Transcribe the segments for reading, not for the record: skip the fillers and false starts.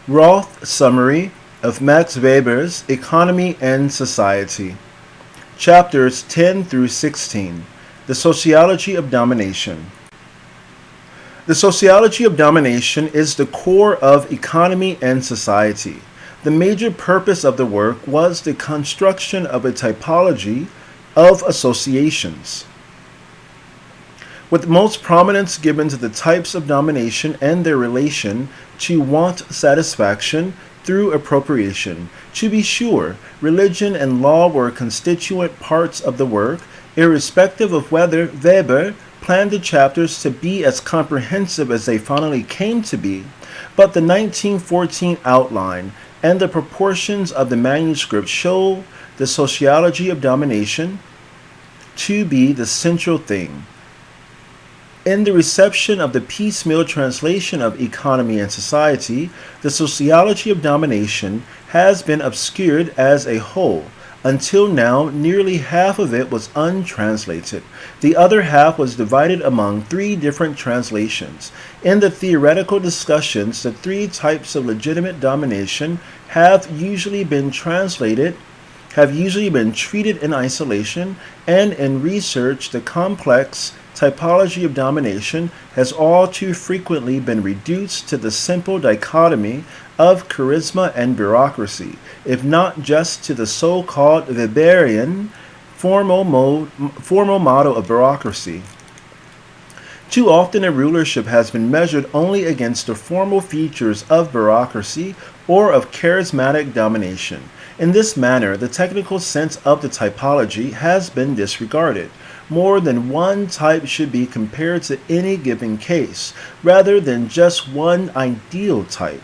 Roth Summary of Max Weber's Economy and Society. Chapters 10 through 16. The Sociology of Domination. The sociology of domination is the core of economy and society. The major purpose of the work was the construction of a typology of associations, with most prominence given to the types of domination and their relation to want satisfaction through appropriation. To be sure, religion and law were constituent parts of the work, irrespective of whether Weber planned the chapters to be as comprehensive as they finally came to be. But the 1914 outline and the proportions of the manuscript show the sociology of domination to be the central thing. In the reception of the piecemeal translation of Economy and Society, the sociology of domination has been obscured as a whole. Until now, nearly half of it was untranslated. The other half was divided among three different translations. In the theoretical discussions, the three types of legitimate domination have usually been treated in isolation, and in research, the complex typology of domination has all too frequently been reduced to the simple dichotomy of charisma and bureaucracy, if not just to the so-called Weberian formal model of bureaucracy. Too often a rulership has been measured only against the formal features of bureaucracy or of charismatic domination. In this manner, the technical sense of the typology has been disregarded. More than one type should be compared to any given case, rather than just one ideal type,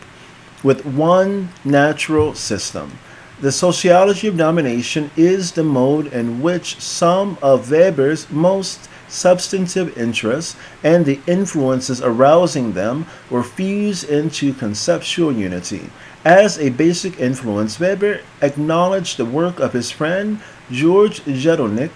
with one natural system. The sociology of domination is the mode in which some of Weber's most substantive interests and the influences arousing them were fused into conceptual unity. As a basic influence, Weber acknowledged the work of his friend George Jeselnik.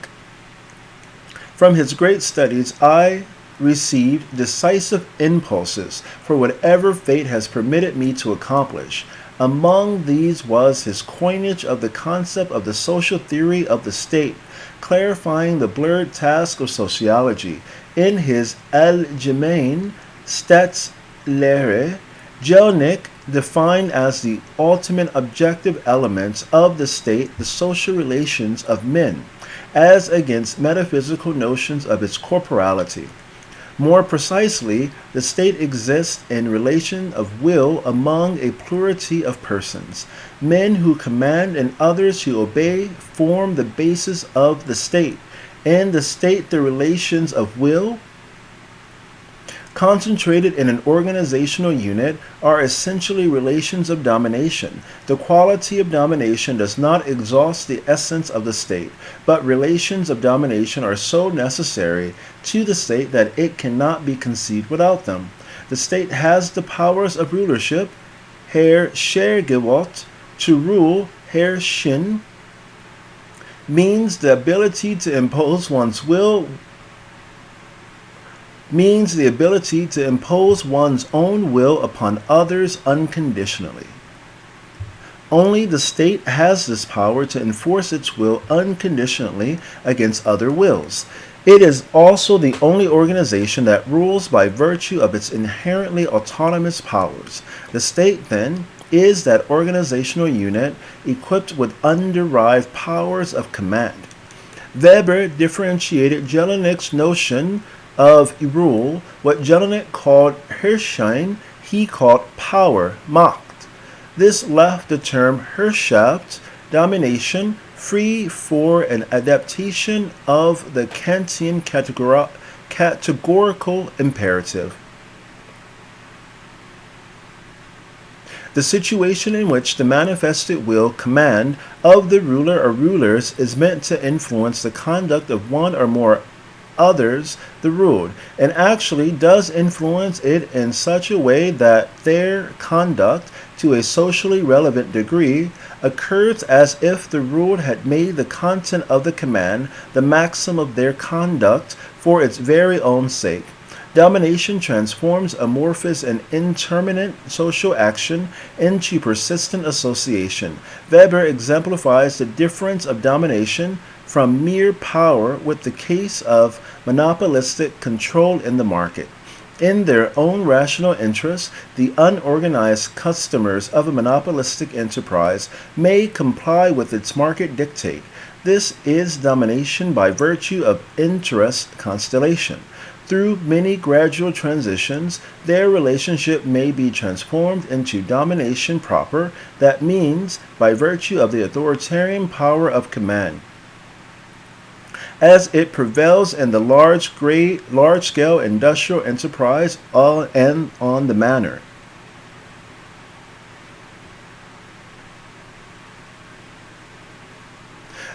From his great studies, I received decisive impulses for whatever fate has permitted me to accomplish. Among these was his coinage of the concept of the social theory of the state, clarifying the blurred task of sociology. In his Allgemeine Staatslehre, Jeselnik defined as the ultimate objective elements of the state the social relations of men, as against metaphysical notions of its corporality. More precisely, the state exists in relation of will among a plurality of persons. Men who command and others who obey form the basis of the state. In the state, the relations of will, concentrated in an organizational unit, are essentially relations of domination. The quality of domination does not exhaust the essence of the state, but relations of domination are so necessary to the state that it cannot be conceived without them. The state has the powers of rulership, Herrschaftsgewalt, to rule, Herrschen, means the ability to impose one's own will upon others unconditionally. Only the state has this power to enforce its will unconditionally against other wills. It is also the only organization that rules by virtue of its inherently autonomous powers. The state, then, is that organizational unit equipped with underived powers of command. Weber differentiated Jeselnik's notion of rule. What Jeselnik called Herrschein, he called power, Macht. This left the term Herrschaft, domination, free for an adaptation of the Kantian categorical imperative. The situation in which the manifested will command of the ruler or rulers is meant to influence the conduct of one or more others the ruled, and actually does influence it in such a way that their conduct, to a socially relevant degree, occurs as if the ruled had made the content of the command the maxim of their conduct for its very own sake. Domination transforms amorphous and indeterminate social action into persistent association. Weber exemplifies the difference of domination from mere power with the case of monopolistic control in the market. In their own rational interests, the unorganized customers of a monopolistic enterprise may comply with its market dictate. This is domination by virtue of interest constellation. Through many gradual transitions, their relationship may be transformed into domination proper, that means by virtue of the authoritarian power of command. As it prevails in the large-scale industrial enterprise and on the manor.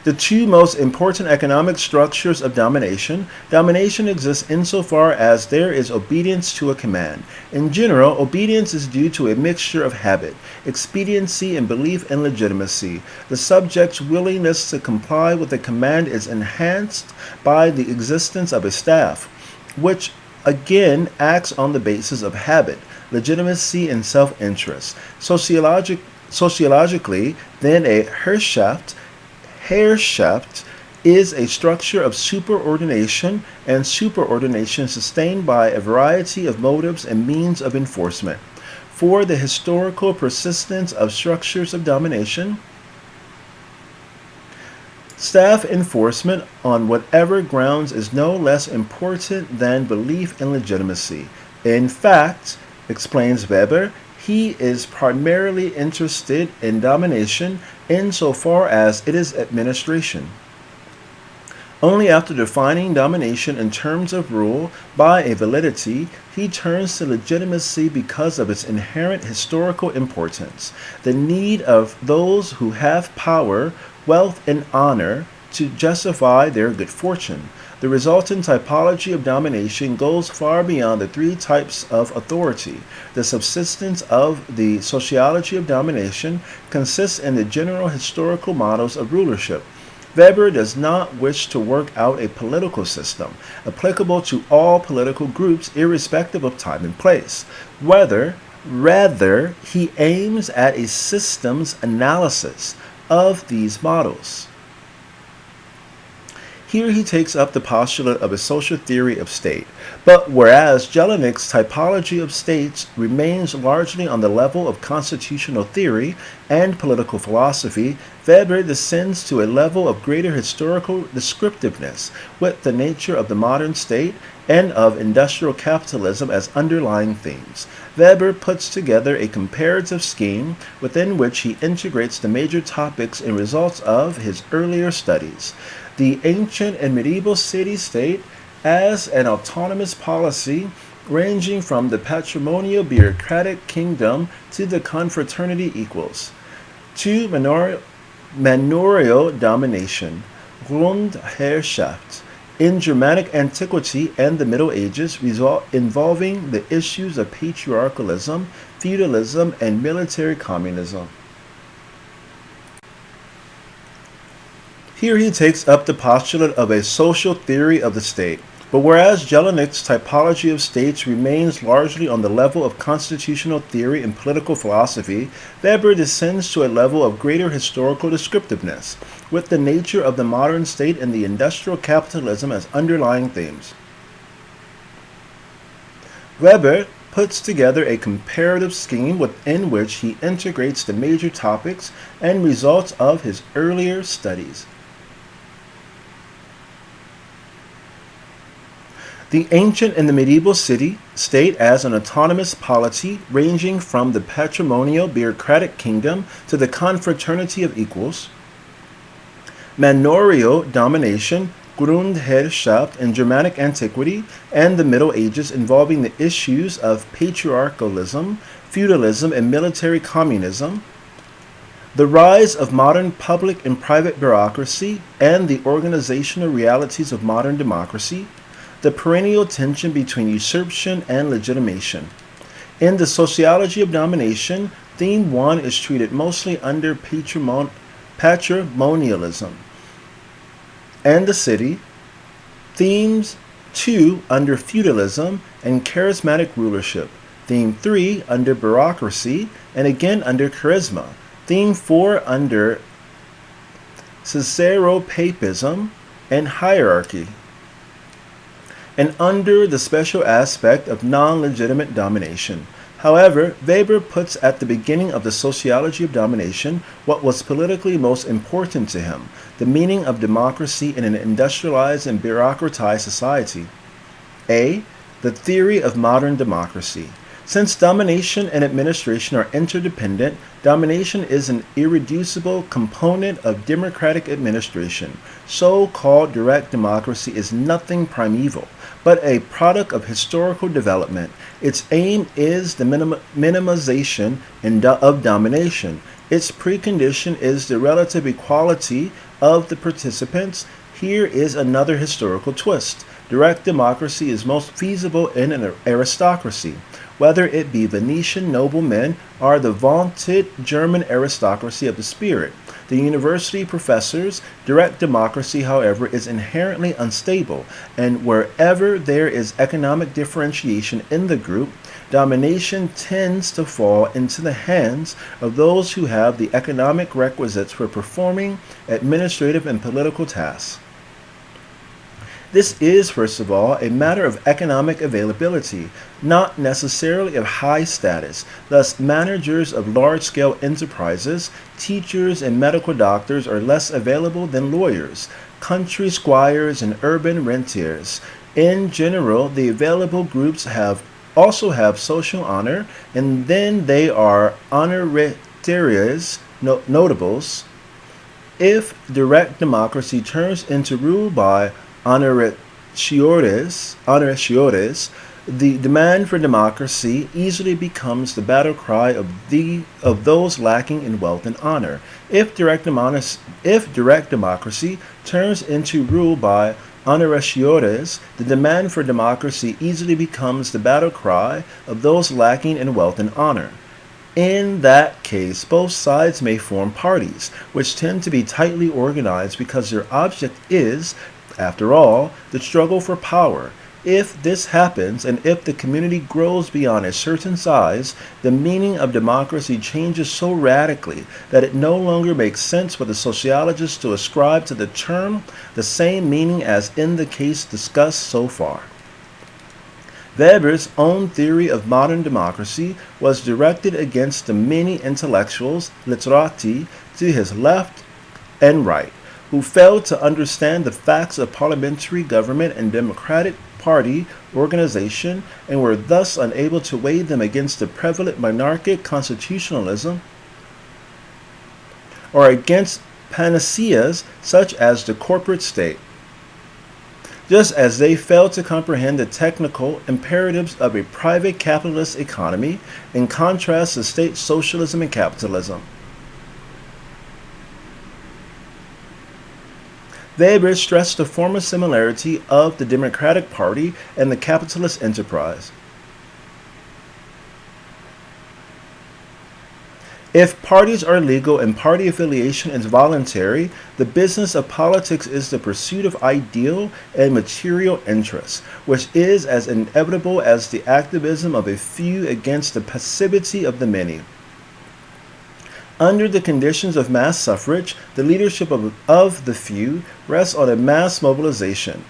The two most important economic structures of domination. Domination exists insofar as there is obedience to a command. In general, obedience is due to a mixture of habit, expediency, and belief in legitimacy. The subject's willingness to comply with a command is enhanced by the existence of a staff, which again acts on the basis of habit, legitimacy, and self-interest. Sociologically, then, a Herrschaft is a structure of superordination and superordination sustained by a variety of motives and means of enforcement. For the historical persistence of structures of domination, staff enforcement on whatever grounds is no less important than belief in legitimacy. In fact, explains Weber, he is primarily interested in domination insofar as it is administration. Only after defining domination in terms of rule by a validity, he turns to legitimacy because of its inherent historical importance, the need of those who have power, wealth, and honor to justify their good fortune. The resultant typology of domination goes far beyond the three types of authority. The subsistence of the sociology of domination consists in the general historical models of rulership. Weber does not wish to work out a political system applicable to all political groups irrespective of time and place. Rather, he aims at a systems analysis of these models. Here he takes up the postulate of a social theory of state. But whereas Jelinek's typology of states remains largely on the level of constitutional theory and political philosophy, Weber descends to a level of greater historical descriptiveness with the nature of the modern state and of industrial capitalism as underlying themes. Weber puts together a comparative scheme within which he integrates the major topics and results of his earlier studies. The ancient and medieval city-state as an autonomous policy ranging from the patrimonial bureaucratic kingdom to the confraternity equals. 2. Manorial domination, Grundherrschaft, in Germanic antiquity and the Middle Ages, involving the issues of patriarchalism, feudalism, and military communism. Here he takes up the postulate of a social theory of the state. But whereas Jelinek's typology of states remains largely on the level of constitutional theory and political philosophy, Weber descends to a level of greater historical descriptiveness, with the nature of the modern state and the industrial capitalism as underlying themes. Weber puts together a comparative scheme within which he integrates the major topics and results of his earlier studies. The ancient and the medieval city-state as an autonomous polity ranging from the patrimonial bureaucratic kingdom to the confraternity of equals. Manorial domination, Grundherrschaft, in Germanic antiquity and the Middle Ages, involving the issues of patriarchalism, feudalism, and military communism. The rise of modern public and private bureaucracy and the organizational realities of modern democracy. The perennial tension between usurpation and legitimation. In the sociology of domination, theme 1 is treated mostly under patrimonialism and the city. Themes 2 under feudalism and charismatic rulership, theme 3 under bureaucracy and again under charisma, theme 4 under Caesaropapism and hierarchy, and under the special aspect of non-legitimate domination. However, Weber puts at the beginning of the sociology of domination what was politically most important to him, the meaning of democracy in an industrialized and bureaucratized society. A. The theory of modern democracy. Since domination and administration are interdependent, domination is an irreducible component of democratic administration. So-called direct democracy is nothing primeval, but a product of historical development. Its aim is the minimization of domination. Its precondition is the relative equality of the participants. Here is another historical twist. Direct democracy is most feasible in an aristocracy, whether it be Venetian noblemen or the vaunted German aristocracy of the spirit. The university professors. Direct democracy, however, is inherently unstable, and wherever there is economic differentiation in the group, domination tends to fall into the hands of those who have the economic requisites for performing administrative and political tasks. This is, first of all, a matter of economic availability, not necessarily of high status. Thus, managers of large-scale enterprises, teachers, and medical doctors are less available than lawyers, country squires, and urban rentiers. In general, the available groups also have social honor, and then they are honorarias, notables. If direct democracy turns into rule by honoratiores, the demand for democracy easily becomes the battle cry of those lacking in wealth and honor. If direct democracy turns into rule by honoratiores, the demand for democracy easily becomes the battle cry of those lacking in wealth and honor. In that case, both sides may form parties, which tend to be tightly organized because their object is, after all, the struggle for power. If this happens, and if the community grows beyond a certain size, the meaning of democracy changes so radically that it no longer makes sense for the sociologists to ascribe to the term the same meaning as in the case discussed so far. Weber's own theory of modern democracy was directed against the many intellectuals, literati, to his left and right, who failed to understand the facts of parliamentary government and democratic party organization and were thus unable to weigh them against the prevalent monarchic constitutionalism or against panaceas such as the corporate state. Just as they failed to comprehend the technical imperatives of a private capitalist economy in contrast to state socialism and capitalism. Weber stressed the former similarity of the Democratic Party and the capitalist enterprise. If parties are legal and party affiliation is voluntary, the business of politics is the pursuit of ideal and material interests, which is as inevitable as the activism of a few against the passivity of the many. Under the conditions of mass suffrage, the leadership of the few rests on a mass mobilization,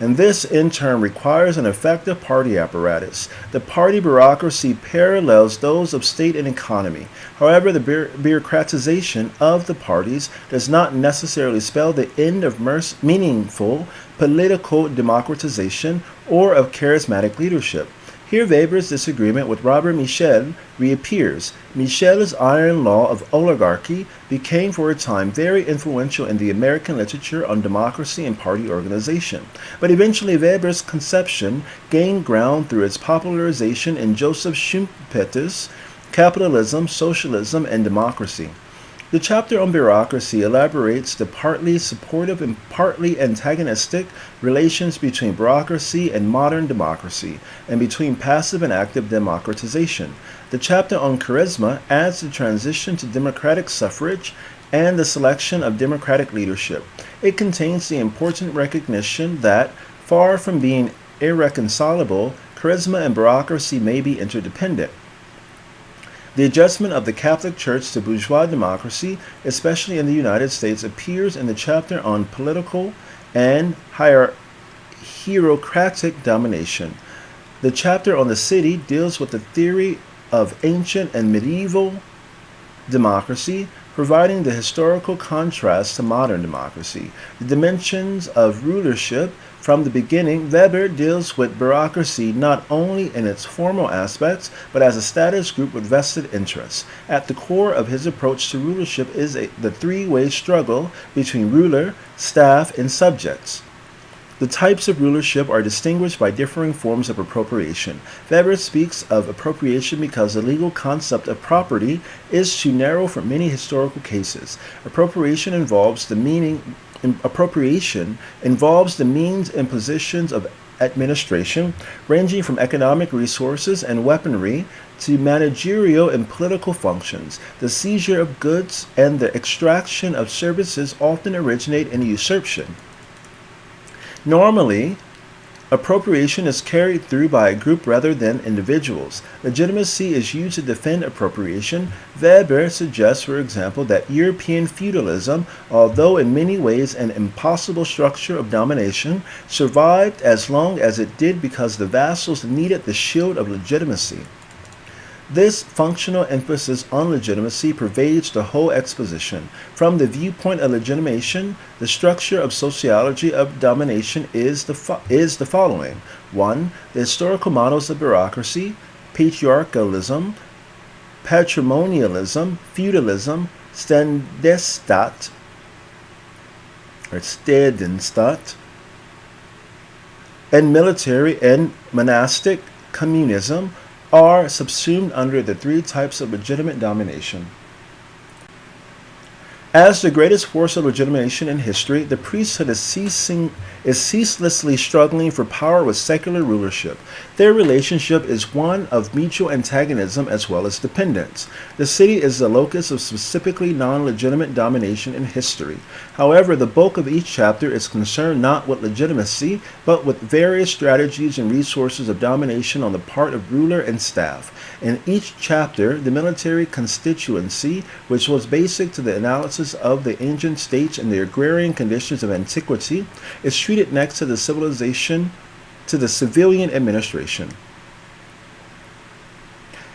and this in turn requires an effective party apparatus. The party bureaucracy parallels those of state and economy. However, the bureaucratization of the parties does not necessarily spell the end of meaningful political democratization or of charismatic leadership. Here Weber's disagreement with Robert Michel reappears. Michel's iron law of oligarchy became for a time very influential in the American literature on democracy and party organization, but eventually Weber's conception gained ground through its popularization in Joseph Schumpeter's Capitalism, Socialism, and Democracy. The chapter on bureaucracy elaborates the partly supportive and partly antagonistic relations between bureaucracy and modern democracy, and between passive and active democratization. The chapter on charisma adds the transition to democratic suffrage and the selection of democratic leadership. It contains the important recognition that, far from being irreconcilable, charisma and bureaucracy may be interdependent. The adjustment of the Catholic Church to bourgeois democracy, especially in the United States, appears in the chapter on political and hierocratic domination. The chapter on the city deals with the theory of ancient and medieval democracy, providing the historical contrast to modern democracy. The dimensions of rulership. From the beginning, Weber deals with bureaucracy not only in its formal aspects, but as a status group with vested interests. At the core of his approach to rulership is the three-way struggle between ruler, staff, and subjects. The types of rulership are distinguished by differing forms of appropriation. Weber speaks of appropriation because the legal concept of property is too narrow for many historical cases. Appropriation involves the means and positions of administration, ranging from economic resources and weaponry to managerial and political functions. The seizure of goods and the extraction of services often originate in usurpation. Normally, appropriation is carried through by a group rather than individuals. Legitimacy is used to defend appropriation. Weber suggests, for example, that European feudalism, although in many ways an impossible structure of domination, survived as long as it did because the vassals needed the shield of legitimacy. This functional emphasis on legitimacy pervades the whole exposition. From the viewpoint of legitimation, the structure of sociology of domination is the following. 1. The historical models of bureaucracy, patriarchalism, patrimonialism, feudalism, Ständenstaat, and military and monastic communism are subsumed under the three types of legitimate domination. As the greatest force of legitimation in history, the priesthood is ceaselessly struggling for power with secular rulership. Their relationship is one of mutual antagonism as well as dependence. The city is the locus of specifically non-legitimate domination in history. However, the bulk of each chapter is concerned not with legitimacy, but with various strategies and resources of domination on the part of ruler and staff. In each chapter, the military constituency, which was basic to the analysis of the ancient states and the agrarian conditions of antiquity, is treated next to the civilian administration.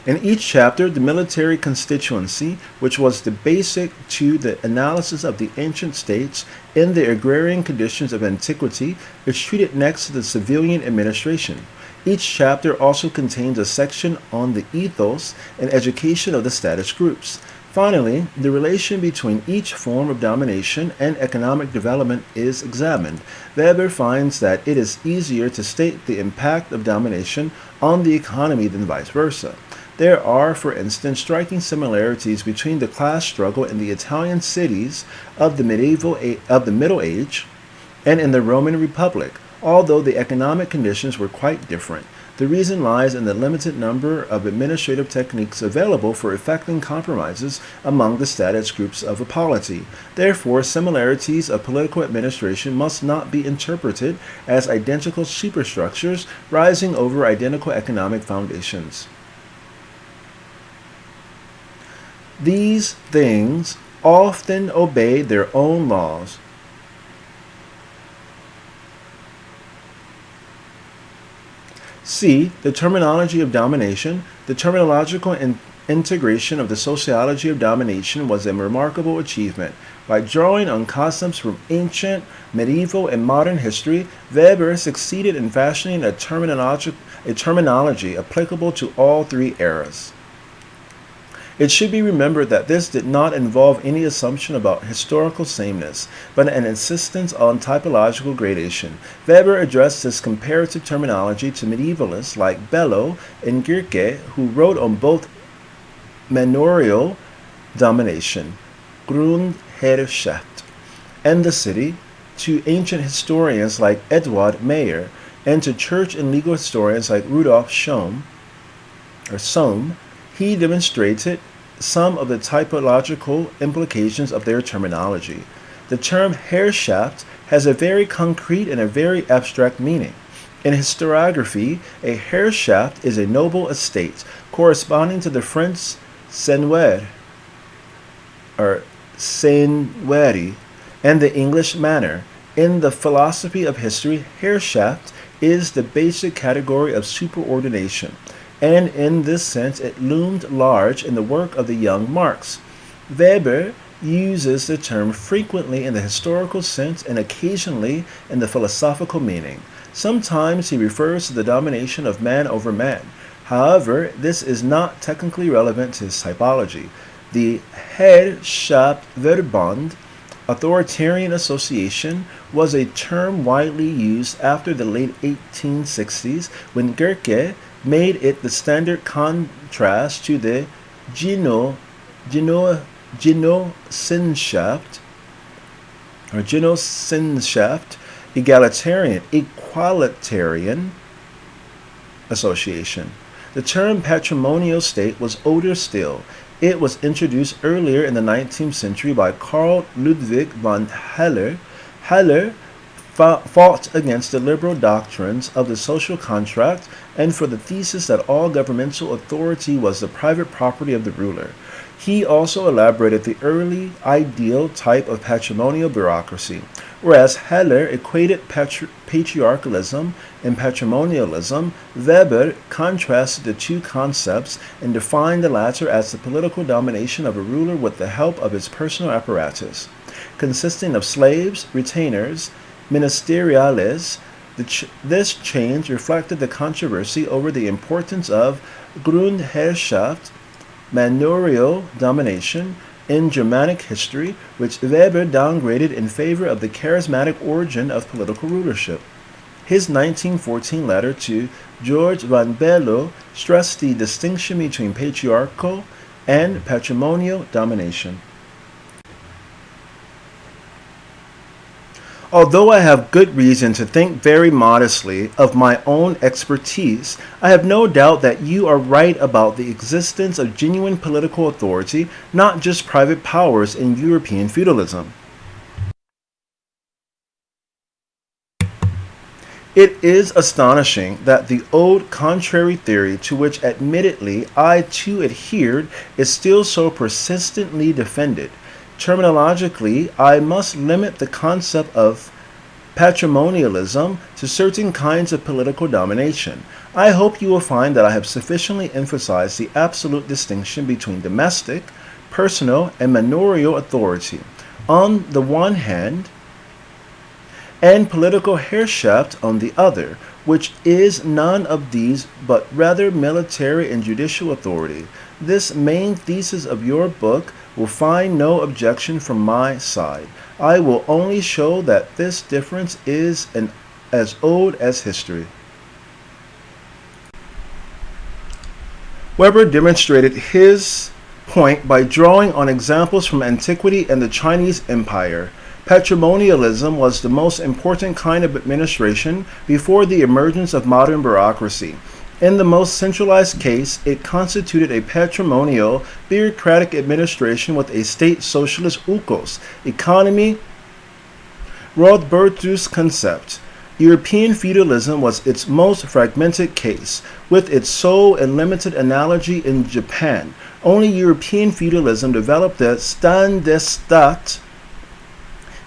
In each chapter, the military constituency, which was the basic to the analysis of the ancient states in the agrarian conditions of antiquity, is treated next to the civilian administration. Each chapter also contains a section on the ethos and education of the status groups. Finally, the relation between each form of domination and economic development is examined. Weber finds that it is easier to state the impact of domination on the economy than vice versa. There are, for instance, striking similarities between the class struggle in the Italian cities of the Middle Age and in the Roman Republic, although the economic conditions were quite different. The reason lies in the limited number of administrative techniques available for effecting compromises among the status groups of a polity. Therefore, similarities of political administration must not be interpreted as identical superstructures rising over identical economic foundations. These things often obey their own laws. C. The terminology of domination. The terminological integration of the sociology of domination was a remarkable achievement. By drawing on concepts from ancient, medieval, and modern history, Weber succeeded in fashioning a terminology applicable to all three eras. It should be remembered that this did not involve any assumption about historical sameness, but an insistence on typological gradation. Weber addressed this comparative terminology to medievalists like Bello and Gierke, who wrote on both manorial domination, Grundherrschaft, and the city, to ancient historians like Eduard Meyer, and to church and legal historians like Rudolf Sohm. He demonstrated some of the typological implications of their terminology. The term Herrschaft has a very concrete and a very abstract meaning. In historiography, a Herrschaft is a noble estate, corresponding to the French seigneur, or seigneurie, and the English manor. In the philosophy of history, Herrschaft is the basic category of superordination, and in this sense it loomed large in the work of the young Marx. Weber uses the term frequently in the historical sense and occasionally in the philosophical meaning. Sometimes he refers to the domination of man over man. However, this is not technically relevant to his typology. The Herrschaftsverband, authoritarian association, was a term widely used after the late 1860s when Goethe made it the standard contrast to the Genossenschaft, equalitarian association. The term patrimonial state was older still. It was introduced earlier in the 19th century by Karl Ludwig von Haller. Haller fought against the liberal doctrines of the social contract and for the thesis that all governmental authority was the private property of the ruler. He also elaborated the early ideal type of patrimonial bureaucracy. Whereas Haller equated patriarchalism and patrimonialism, Weber contrasted the two concepts and defined the latter as the political domination of a ruler with the help of his personal apparatus, consisting of slaves, retainers, ministeriales. This change reflected the controversy over the importance of Grundherrschaft, manorial domination, in Germanic history, which Weber downgraded in favor of the charismatic origin of political rulership. His 1914 letter to George van Bello stressed the distinction between patriarchal and patrimonial domination. Although I have good reason to think very modestly of my own expertise, I have no doubt that you are right about the existence of genuine political authority, not just private powers in European feudalism. It is astonishing that the old contrary theory to which admittedly I too adhered is still so persistently defended. Terminologically, I must limit the concept of patrimonialism to certain kinds of political domination. I hope you will find that I have sufficiently emphasized the absolute distinction between domestic, personal, and manorial authority on the one hand, and political Herrschaft on the other, which is none of these but rather military and judicial authority. This main thesis of your book will find no objection from my side. I will only show that this difference is as old as history. Weber demonstrated his point by drawing on examples from antiquity and the Chinese Empire. Patrimonialism was the most important kind of administration before the emergence of modern bureaucracy. In the most centralized case, it constituted a patrimonial, bureaucratic administration with a state socialist ukos, economy, Rothbard's concept. European feudalism was its most fragmented case, with its sole and limited analogy in Japan. Only European feudalism developed the Standesstaat,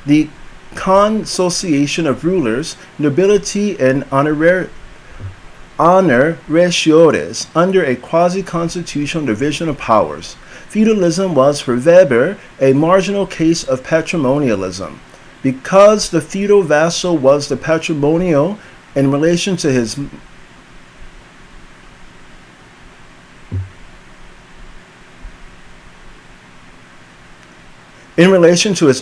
the consociation of rulers, nobility, and honoratiores under a quasi-constitutional division of powers. Feudalism was for Weber a marginal case of patrimonialism. Because the feudal vassal was the patrimonial in relation to his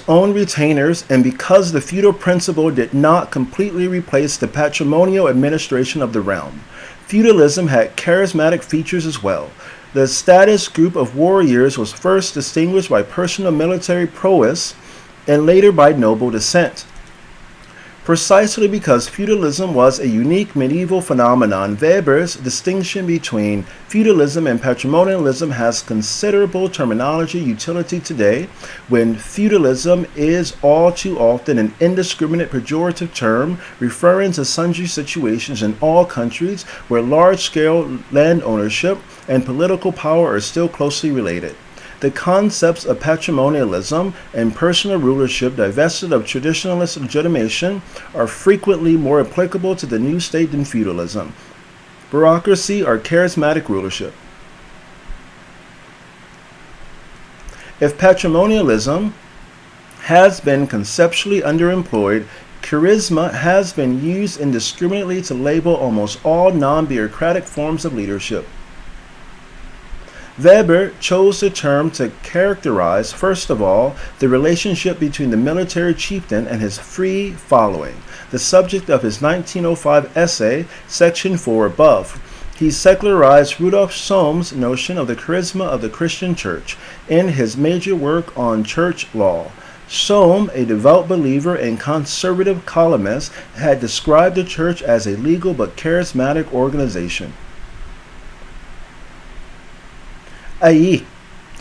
own retainers, and because the feudal principle did not completely replace the patrimonial administration of the realm. Feudalism had charismatic features as well. The status group of warriors was first distinguished by personal military prowess and later by noble descent. Precisely because feudalism was a unique medieval phenomenon, Weber's distinction between feudalism and patrimonialism has considerable terminology utility today, when feudalism is all too often an indiscriminate pejorative term referring to sundry situations in all countries where large-scale land ownership and political power are still closely related. The concepts of patrimonialism and personal rulership divested of traditionalist legitimation are frequently more applicable to the new state than feudalism, bureaucracy, or charismatic rulership. If patrimonialism has been conceptually underemployed, charisma has been used indiscriminately to label almost all non-bureaucratic forms of leadership. Weber chose the term to characterize, first of all, the relationship between the military chieftain and his free following, the subject of his 1905 essay, section 4 above. He secularized Rudolf Sohm's notion of the charisma of the Christian church in his major work on church law. Sohm, a devout believer and conservative columnist, had described the church as a legal but charismatic organization, i.e.,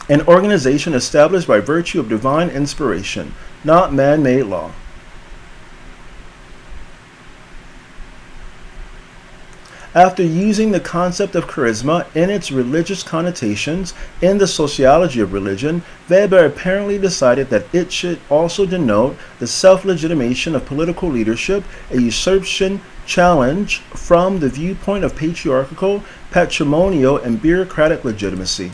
an organization established by virtue of divine inspiration, not man-made law. After using the concept of charisma in its religious connotations in the sociology of religion, Weber apparently decided that it should also denote the self-legitimation of political leadership, a usurpation challenge from the viewpoint of patriarchal, patrimonial, and bureaucratic legitimacy.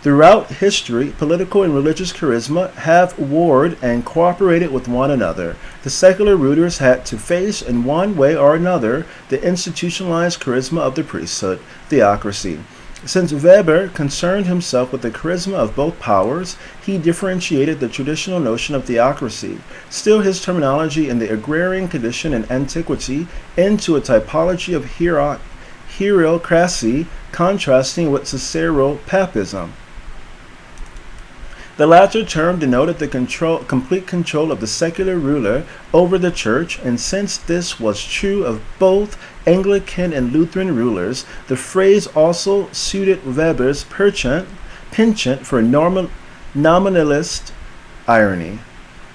Throughout history, political and religious charisma have warred and cooperated with one another. The secular rulers had to face, in one way or another, the institutionalized charisma of the priesthood, theocracy. Since Weber concerned himself with the charisma of both powers, he differentiated the traditional notion of theocracy, still his terminology in the agrarian condition in antiquity, into a typology of hierocracy, contrasting with Cicero-papism. The latter term denoted the complete control of the secular ruler over the church, and since this was true of both Anglican and Lutheran rulers, the phrase also suited Weber's penchant for nominalist irony.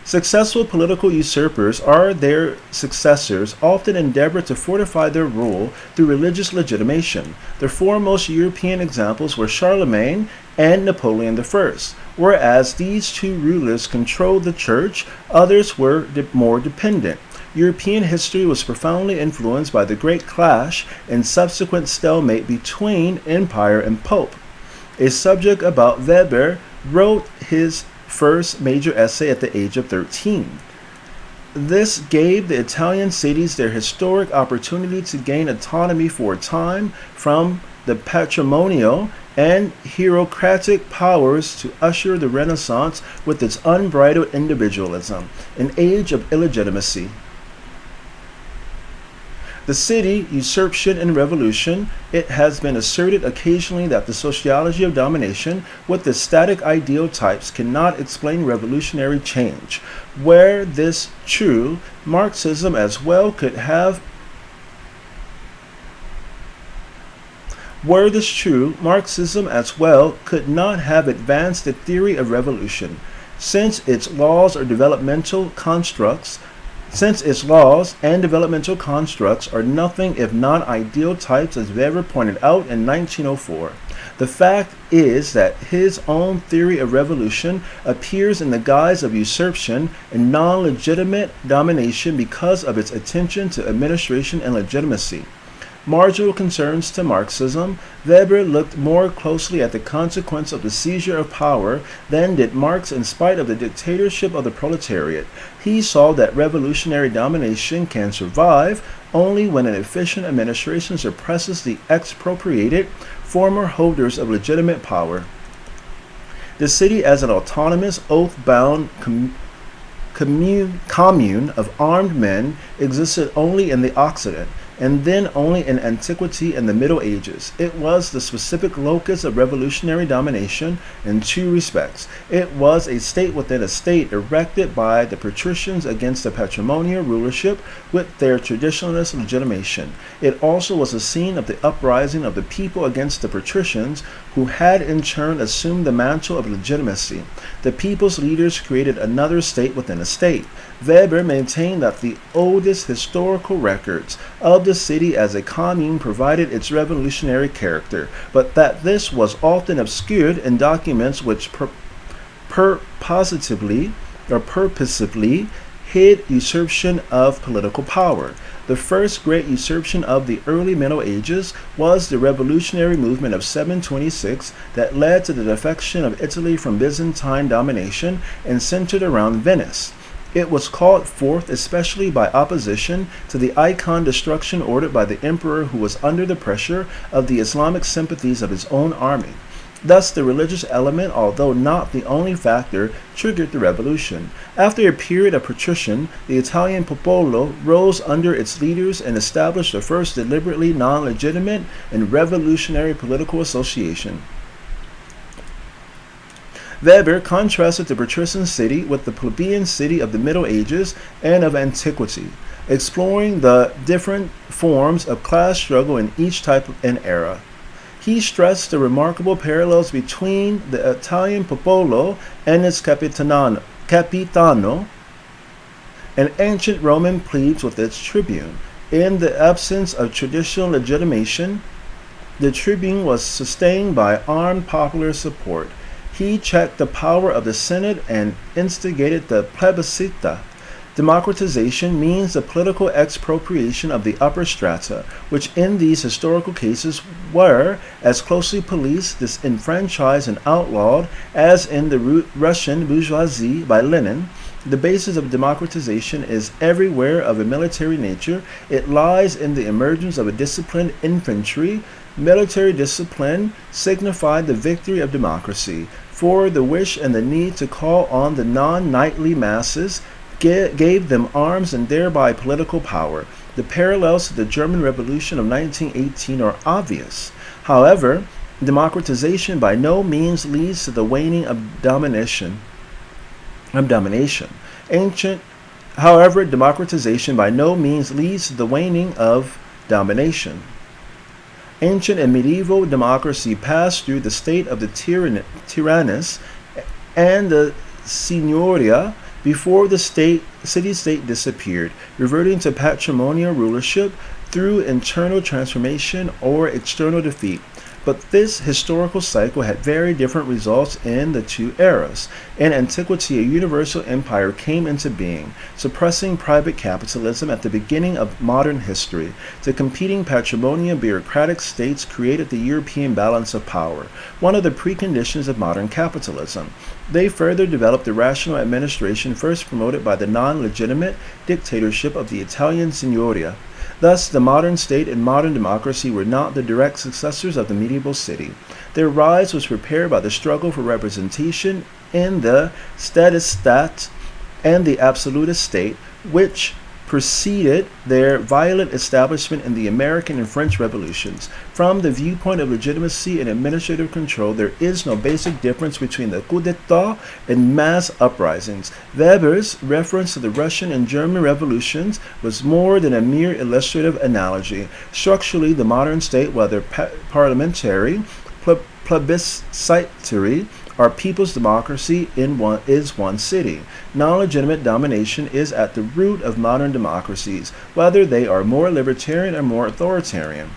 Successful political usurpers or their successors often endeavor to fortify their rule through religious legitimation. The foremost European examples were Charlemagne and Napoleon I. Whereas these two rulers controlled the church, others were more dependent. European history was profoundly influenced by the Great Clash and subsequent stalemate between empire and pope, a subject about Weber wrote his first major essay at the age of 13. This gave the Italian cities their historic opportunity to gain autonomy for a time from the patrimonial and hierocratic powers to usher the Renaissance with its unbridled individualism, an age of illegitimacy. The city, usurpation, and revolution. It has been asserted occasionally that the sociology of domination with the static ideal types cannot explain revolutionary change. Were this true, Marxism as well could not have advanced the theory of revolution, since its laws and developmental constructs are nothing if not ideal types, as Weber pointed out in 1904. The fact is that his own theory of revolution appears in the guise of usurpation and non-legitimate domination because of its attention to administration and legitimacy. Marginal concerns to Marxism, Weber looked more closely at the consequence of the seizure of power than did Marx in spite of the dictatorship of the proletariat. He saw that revolutionary domination can survive only when an efficient administration suppresses the expropriated former holders of legitimate power. The city as an autonomous, oath-bound commune of armed men existed only in the Occident, and then only in antiquity and the Middle Ages. It was the specific locus of revolutionary domination in two respects. It was a state within a state erected by the patricians against the patrimonial rulership with their traditionalist legitimation. It also was a scene of the uprising of the people against the patricians, who had in turn assumed the mantle of legitimacy. The people's leaders created another state within a state. Weber maintained that the oldest historical records of the city as a commune provided its revolutionary character, but that this was often obscured in documents which purposively hid usurpation of political power. The first great usurpation of the early Middle Ages was the revolutionary movement of 726 that led to the defection of Italy from Byzantine domination and centered around Venice. It was called forth especially by opposition to the icon destruction ordered by the emperor, who was under the pressure of the Islamic sympathies of his own army. Thus, the religious element, although not the only factor, triggered the revolution. After a period of patrician, the Italian popolo rose under its leaders and established the first deliberately non-legitimate and revolutionary political association. Weber contrasted the patrician city with the plebeian city of the Middle Ages and of antiquity, exploring the different forms of class struggle in each type and era. He stressed the remarkable parallels between the Italian popolo and its capitano, and ancient Roman plebes with its tribune. In the absence of traditional legitimation, the tribune was sustained by armed popular support. He checked the power of the Senate and instigated the plebiscita. Democratization means the political expropriation of the upper strata, which in these historical cases were as closely policed, disenfranchised, and outlawed as in the Russian bourgeoisie by Lenin. The basis of democratization is everywhere of a military nature. It lies in the emergence of a disciplined infantry. Military discipline signified the victory of democracy, for the wish and the need to call on the non-knightly masses gave them arms and thereby political power. The parallels to the German Revolution of 1918 are obvious. However, democratization by no means leads to the waning of domination. However, democratization by no means leads to the waning of domination. Ancient and medieval democracy passed through the state of the tyrannus and the signoria before the city-state disappeared, reverting to patrimonial rulership through internal transformation or external defeat. But this historical cycle had very different results in the two eras. In antiquity, a universal empire came into being, suppressing private capitalism at the beginning of modern history. The competing patrimonial bureaucratic states created the European balance of power, one of the preconditions of modern capitalism. They further developed the rational administration first promoted by the non-legitimate dictatorship of the Italian signoria. Thus, the modern state and modern democracy were not the direct successors of the medieval city. Their rise was prepared by the struggle for representation in the Stadtstaat and the absolutist state, which preceded their violent establishment in the American and French revolutions. From the viewpoint of legitimacy and administrative control, there is no basic difference between the coup d'etat and mass uprisings. Weber's reference to the Russian and German revolutions was more than a mere illustrative analogy. Structurally, the modern state, whether parliamentary, plebiscitary, or people's democracy is one city. Non-legitimate domination is at the root of modern democracies, whether they are more libertarian or more authoritarian.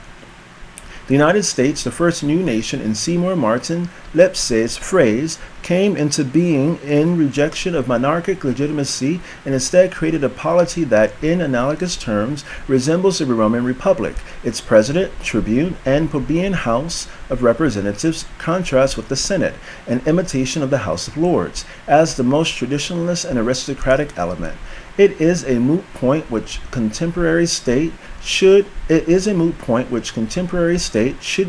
The United States, the first new nation in Seymour Martin Lepse's phrase, came into being in rejection of monarchic legitimacy and instead created a polity that, in analogous terms, resembles the Roman Republic. Its president, tribune, and plebeian House of Representatives contrast with the Senate, an imitation of the House of Lords, as the most traditionalist and aristocratic element. It is a moot point which contemporary state should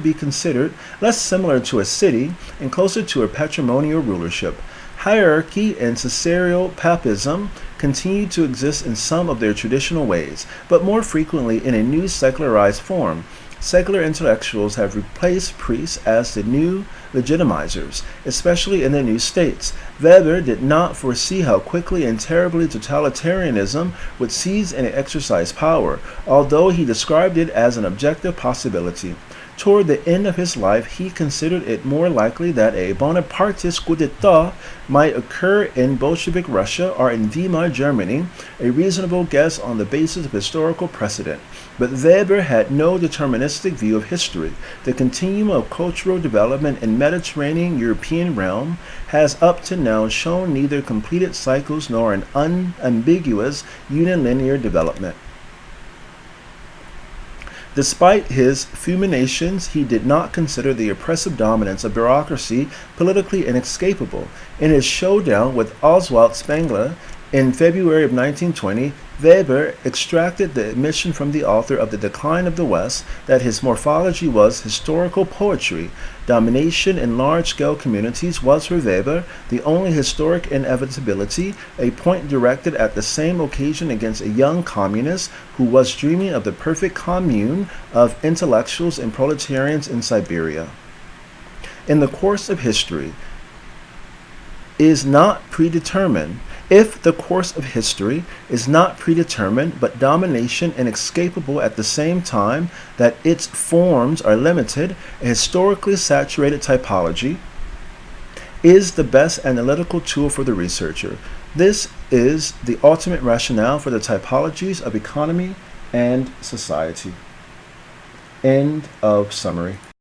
be considered less similar to a city and closer to a patrimonial rulership. Hierarchy and Caesarial papism continue to exist in some of their traditional ways, but more frequently in a new secularized form. Secular intellectuals have replaced priests as the new legitimizers, especially in the new states. Weber did not foresee how quickly and terribly totalitarianism would seize and exercise power, although he described it as an objective possibility. Toward the end of his life, he considered it more likely that a Bonapartist coup d'etat might occur in Bolshevik Russia or in Weimar Germany, a reasonable guess on the basis of historical precedent. But Weber had no deterministic view of history. The continuum of cultural development in Mediterranean European realm has up to now shown neither completed cycles nor an unambiguous unilinear development. Despite his fulminations, he did not consider the oppressive dominance of bureaucracy politically inescapable. In his showdown with Oswald Spengler in February of 1920, Weber extracted the admission from the author of The Decline of the West that his morphology was historical poetry. Domination in large-scale communities was for Weber the only historic inevitability, a point directed at the same occasion against a young communist who was dreaming of the perfect commune of intellectuals and proletarians in Siberia. In the course of history is not predetermined. If the course of history is not predetermined, but domination inescapable at the same time that its forms are limited, a historically saturated typology is the best analytical tool for the researcher. This is the ultimate rationale for the typologies of economy and society. End of summary.